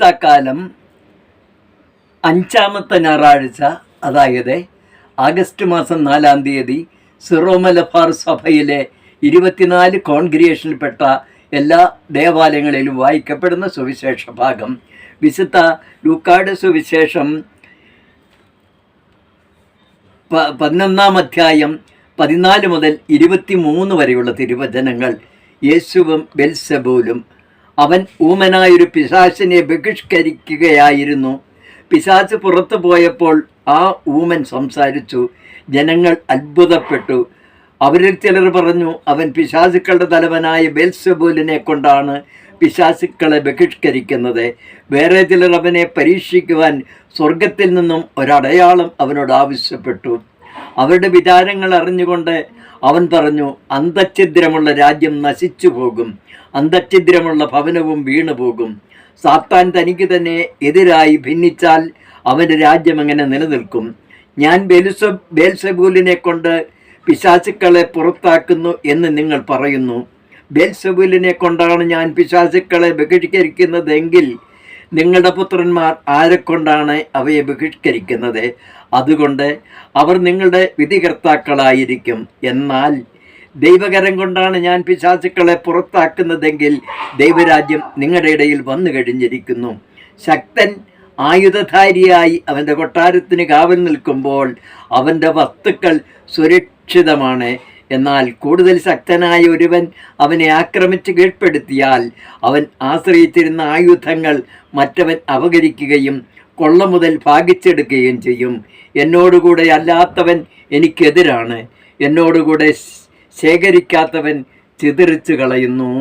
പെസഹാക്കാലം 5-ാമത്തെ ഞായറാഴ്ച, അതായത് ആഗസ്റ്റ് മാസം 4-ാം തീയതി സിറോ മലബാർ സഭയിലെ 24 കോൺഗ്രിഗേഷനിൽപ്പെട്ട എല്ലാ ദേവാലയങ്ങളിലും വായിക്കപ്പെടുന്ന സുവിശേഷ ഭാഗം വിശുദ്ധ ലൂക്കായുടെ സുവിശേഷം 11-ാം അധ്യായം 14 മുതൽ 23 വരെയുള്ള തിരുവചനങ്ങൾ. യേശുവും ബെൽസെബൂലും. അവൻ ഊമനായൊരു പിശാചിനെ ബഹിഷ്കരിക്കുകയായിരുന്നു. പിശാച് പുറത്തു പോയപ്പോൾ ആ ഊമൻ സംസാരിച്ചു. ജനങ്ങൾ അത്ഭുതപ്പെട്ടു. അവരിൽ ചിലർ പറഞ്ഞു, അവൻ പിശാചുക്കളുടെ തലവനായ ബെൽസെബൂലിനെ കൊണ്ടാണ് പിശാചുക്കളെ ബഹിഷ്കരിക്കുന്നത്. വേറെ ചിലർ അവനെ പരീക്ഷിക്കുവാൻ സ്വർഗത്തിൽ നിന്നും ഒരടയാളം അവനോട് ആവശ്യപ്പെട്ടു. അവരുടെ വിചാരങ്ങൾ അറിഞ്ഞുകൊണ്ട് അവൻ പറഞ്ഞു, അന്തഛിദ്രമുള്ള രാജ്യം നശിച്ചു പോകും, അന്തഛിദ്രമുള്ള ഭവനവും വീണുപോകും. സാത്താൻ തനിക്ക് തന്നെ എതിരായി ഭിന്നിച്ചാൽ അവൻ്റെ രാജ്യം എങ്ങനെ നിലനിൽക്കും? ഞാൻ ബേൽസെബൂലിനെ കൊണ്ട് പിശാചുക്കളെ പുറത്താക്കുന്നു എന്ന് നിങ്ങൾ പറയുന്നു. ബേൽസെബൂലിനെ കൊണ്ടാണ് ഞാൻ പിശാചുക്കളെ ബഹിഷ്കരിക്കുന്നതെങ്കിൽ നിങ്ങളുടെ പുത്രന്മാർ ആരെക്കൊണ്ടാണ് അവയെ ബഹിഷ്കരിക്കുന്നത്? അതുകൊണ്ട് അവർ നിങ്ങളുടെ വിധികർത്താക്കളായിരിക്കും. എന്നാൽ ദൈവകരം കൊണ്ടാണ് ഞാൻ പിശാചുക്കളെ പുറത്താക്കുന്നതെങ്കിൽ ദൈവരാജ്യം നിങ്ങളുടെ ഇടയിൽ വന്നു കഴിഞ്ഞിരിക്കുന്നു. ശക്തൻ ആയുധധാരിയായി അവൻ്റെ കൊട്ടാരത്തിന് കാവൽ നിൽക്കുമ്പോൾ അവൻ്റെ വസ്തുക്കൾ സുരക്ഷിതമാണ്. എന്നാൽ കൂടുതൽ ശക്തനായ ഒരുവൻ അവനെ ആക്രമിച്ച് കീഴ്പ്പെടുത്തിയാൽ അവൻ ആശ്രയിച്ചിരുന്ന ആയുധങ്ങൾ മറ്റവൻ അപഹരിക്കുകയും കൊള്ള മുതൽ ഭാഗിച്ചെടുക്കുകയും ചെയ്യും. എന്നോടുകൂടെ അല്ലാത്തവൻ എനിക്കെതിരാണ്, എന്നോടുകൂടെ ശേഖരിക്കാത്തവൻ ചിതറിച്ചു കളയുന്നു.